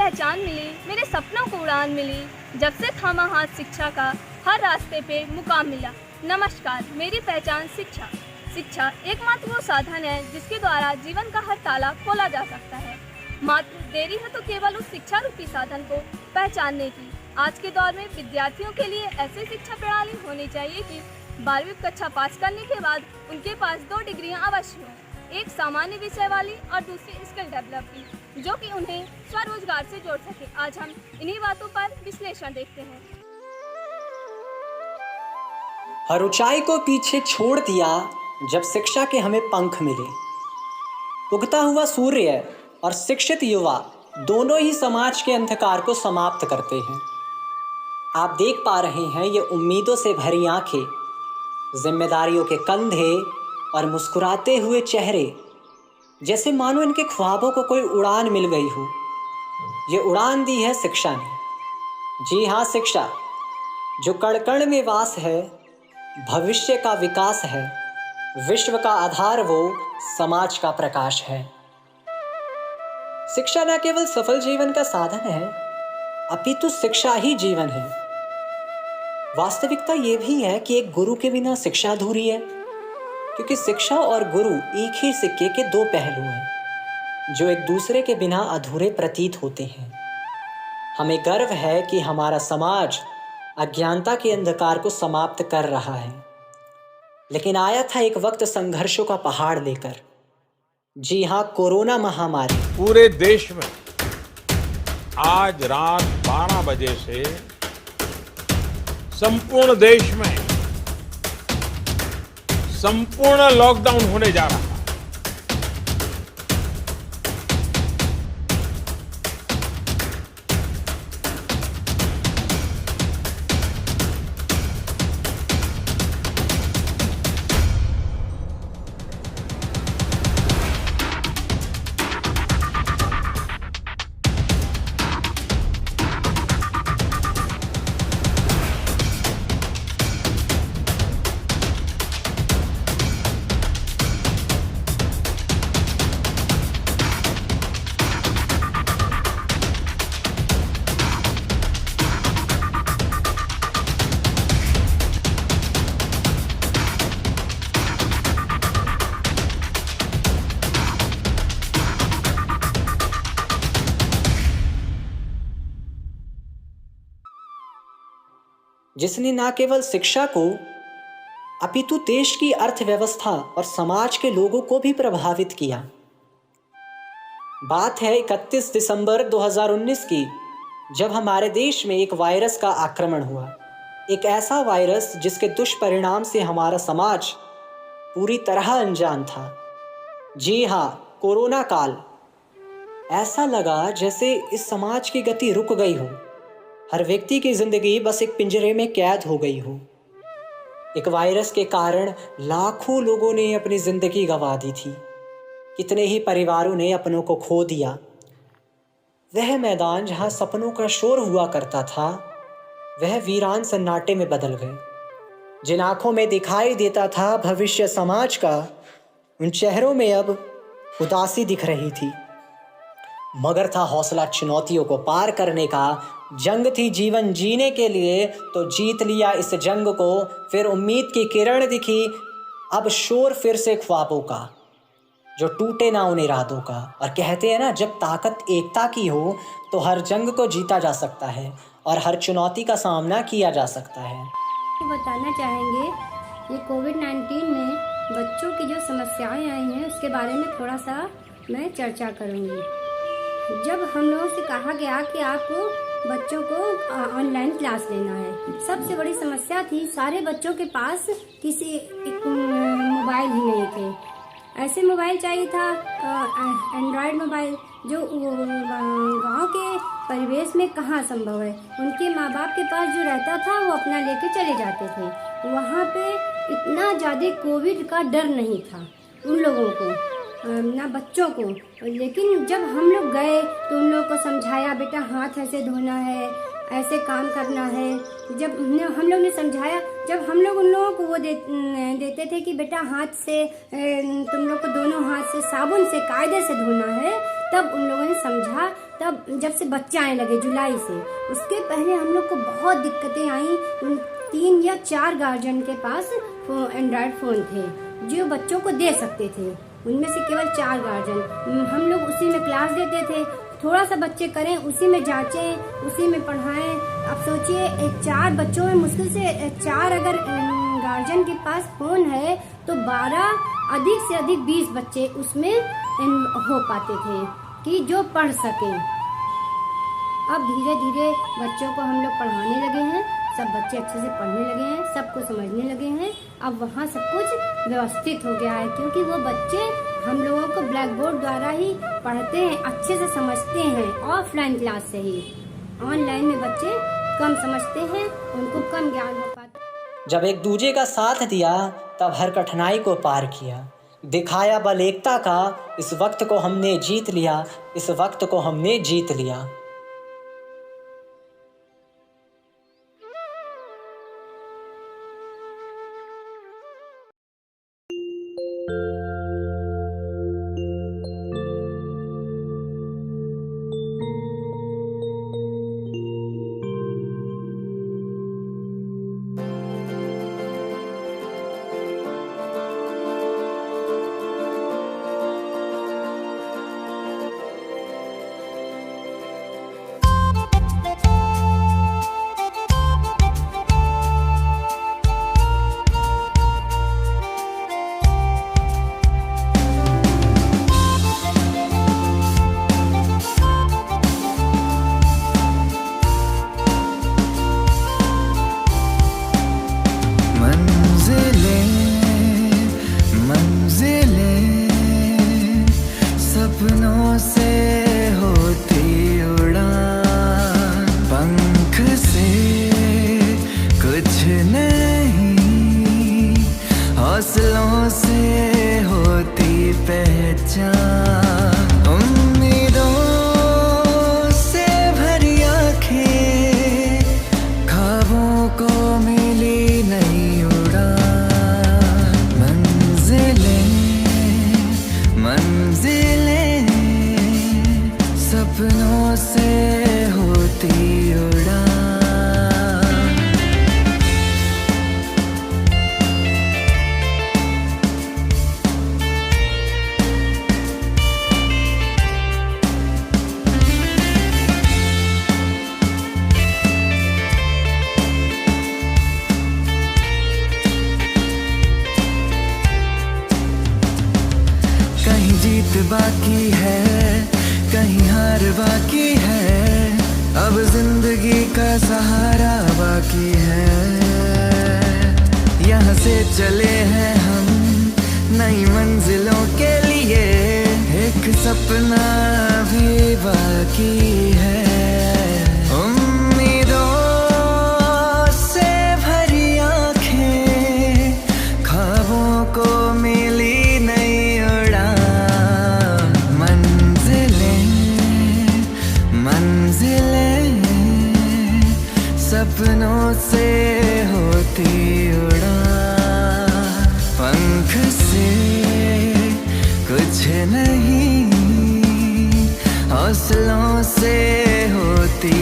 पहचान मिली, मेरे सपनों को उड़ान मिली, जब से थामा हाथ शिक्षा का हर रास्ते पे मुकाम मिला। नमस्कार, मेरी पहचान शिक्षा। शिक्षा एकमात्र वो साधन है जिसके द्वारा जीवन का हर ताला खोला जा सकता है। मात्र देरी है तो केवल उस शिक्षा रूपी साधन को पहचानने की। आज के दौर में विद्यार्थियों के लिए ऐसी शिक्षा प्रणाली होनी चाहिए कि 12वीं कक्षा पास करने के बाद उनके पास 2 डिग्रियां अवश्य हों, एक सामान्य विषय वाली और दूसरी स्किल डेवलप की, जो कि उन्हें स्वरोजगार से जोड़ सके। आज हम इन्हीं बातों पर विश्लेषण देखते हैं। हर ऊंचाई को पीछे छोड़ दिया जब शिक्षा के हमें पंख मिले। उगता हुआ सूर्य और शिक्षित युवा दोनों ही समाज के अंधकार को समाप्त करते हैं। आप देख पा रहे हैं ये उम्मीदों से भरी आंखें, जिम्मेदारियों के कंधे और मुस्कुराते हुए चेहरे, जैसे मानो इनके ख्वाबों को कोई उड़ान मिल गई हो। ये उड़ान दी है शिक्षा ने। जी हाँ, शिक्षा जो कण कण में वास है, भविष्य का विकास है, विश्व का आधार वो समाज का प्रकाश है। शिक्षा न केवल सफल जीवन का साधन है, अपितु शिक्षा ही जीवन है। वास्तविकता ये भी है कि एक गुरु के बिना शिक्षा अधूरी है, क्योंकि शिक्षा और गुरु एक ही सिक्के के 2 पहलू हैं, जो एक दूसरे के बिना अधूरे प्रतीत होते हैं। हमें गर्व है कि हमारा समाज अज्ञानता के अंधकार को समाप्त कर रहा है, लेकिन आया था एक वक्त संघर्षों का पहाड़ लेकर। जी हाँ, कोरोना महामारी। पूरे देश में आज रात 12 बजे से संपूर्ण देश में संपूर्ण लॉकडाउन होने जा रहा है। जिसने न केवल शिक्षा को अपितु देश की अर्थव्यवस्था और समाज के लोगों को भी प्रभावित किया। बात है 31 दिसंबर 2019 की, जब हमारे देश में एक वायरस का आक्रमण हुआ। एक ऐसा वायरस जिसके दुष्परिणाम से हमारा समाज पूरी तरह अनजान था। जी हाँ, कोरोना काल। ऐसा लगा जैसे इस समाज की गति रुक गई हो, हर व्यक्ति की जिंदगी बस एक पिंजरे में कैद हो गई हो। एक वायरस के कारण लाखों लोगों ने अपनी जिंदगी गंवा दी थी, कितने ही परिवारों ने अपनों को खो दिया। वह मैदान जहां सपनों का शोर हुआ करता था, वह वीरान सन्नाटे में बदल गए। जिन आंखों में दिखाई देता था भविष्य समाज का, उन चेहरों में अब उदासी दिख रही थी। मगर था हौसला चुनौतियों को पार करने का, जंग थी जीवन जीने के लिए, तो जीत लिया इस जंग को। फिर उम्मीद की किरण दिखी, अब शोर फिर से ख्वाबों का, जो टूटे ना उन इरादों का। और कहते हैं ना, जब ताकत एकता की हो तो हर जंग को जीता जा सकता है और हर चुनौती का सामना किया जा सकता है। बताना चाहेंगे ये कोविड-19 में बच्चों की जो समस्याएं आई हैं उसके बारे में थोड़ा सा मैं चर्चा करूंगी। जब हम लोगों से कहा गया कि आपको बच्चों को ऑनलाइन क्लास लेना है, सबसे बड़ी समस्या थी सारे बच्चों के पास किसी मोबाइल ही नहीं थे। ऐसे मोबाइल चाहिए था, एंड्रॉयड मोबाइल, जो गांव के परिवेश में कहाँ संभव है। उनके माँ बाप के पास जो रहता था वो अपना लेके चले जाते थे। वहाँ पे इतना ज़्यादा कोविड का डर नहीं था उन लोगों को, ना बच्चों को। लेकिन जब हम लोग गए तो उन लोगों को समझाया, बेटा हाथ ऐसे धोना है, ऐसे काम करना है। जब हम लोग ने समझाया, जब हम लोग उन लोगों को वो देते थे कि बेटा हाथ से तुम लोग को दोनों हाथ से साबुन से कायदे से धोना है, तब उन लोगों ने समझा। तब जब से बच्चे आने लगे जुलाई से, उसके पहले हम लोग को बहुत दिक्कतें आई। 3 या 4 गार्जियन के पास एंड्रॉयड फ़ोन थे जो बच्चों को दे सकते थे, उनमें से केवल 4 गार्जियन। हम लोग उसी में क्लास देते थे, थोड़ा सा बच्चे करें उसी में जांचें, उसी में पढ़ाएं। अब सोचिए 4 बच्चों में मुश्किल से 4 अगर गार्जियन के पास फ़ोन है तो 12 अधिक से अधिक 20 बच्चे उसमें हो पाते थे कि जो पढ़ सकें। अब धीरे धीरे बच्चों को हम लोग पढ़ाने लगे हैं, सब बच्चे अच्छे से पढ़ने लगे हैं, सबको समझने लगे हैं। अब वहाँ सब कुछ व्यवस्थित हो गया है, क्योंकि वो बच्चे हम लोगों को ब्लैक बोर्ड द्वारा ही पढ़ते हैं, अच्छे से समझते हैं। ऑफलाइन क्लास से ही, ऑनलाइन में बच्चे कम समझते हैं, उनको कम ज्ञान हो पाता। जब एक दूजे का साथ दिया तब हर कठिनाई को पार किया, दिखाया बल एकता का। इस वक्त को हमने जीत लिया, इस वक्त को हमने जीत लिया। सपनों से होती उड़ान, पंख से कुछ नहीं, हौसलों से होती पहचान। उम्मीदों से भरी आँखें, ख्वाबों को मिली नई उड़ान। मंजिलें मंजिलें सपनों से होती उड़ान। कहीं जीत बाकी है, कहीं हार बाकी है, अब जिंदगी का सहारा बाकी है। यहाँ से चले हैं हम नई मंजिलों के लिए, एक सपना भी बाकी है। उम्मीदों से भरी आँखें, ख्वाबों को मिली नई उड़ान। मंजिलें सपनों से होती उड़ान, पंख से कुछ नहीं, हौसलों से होती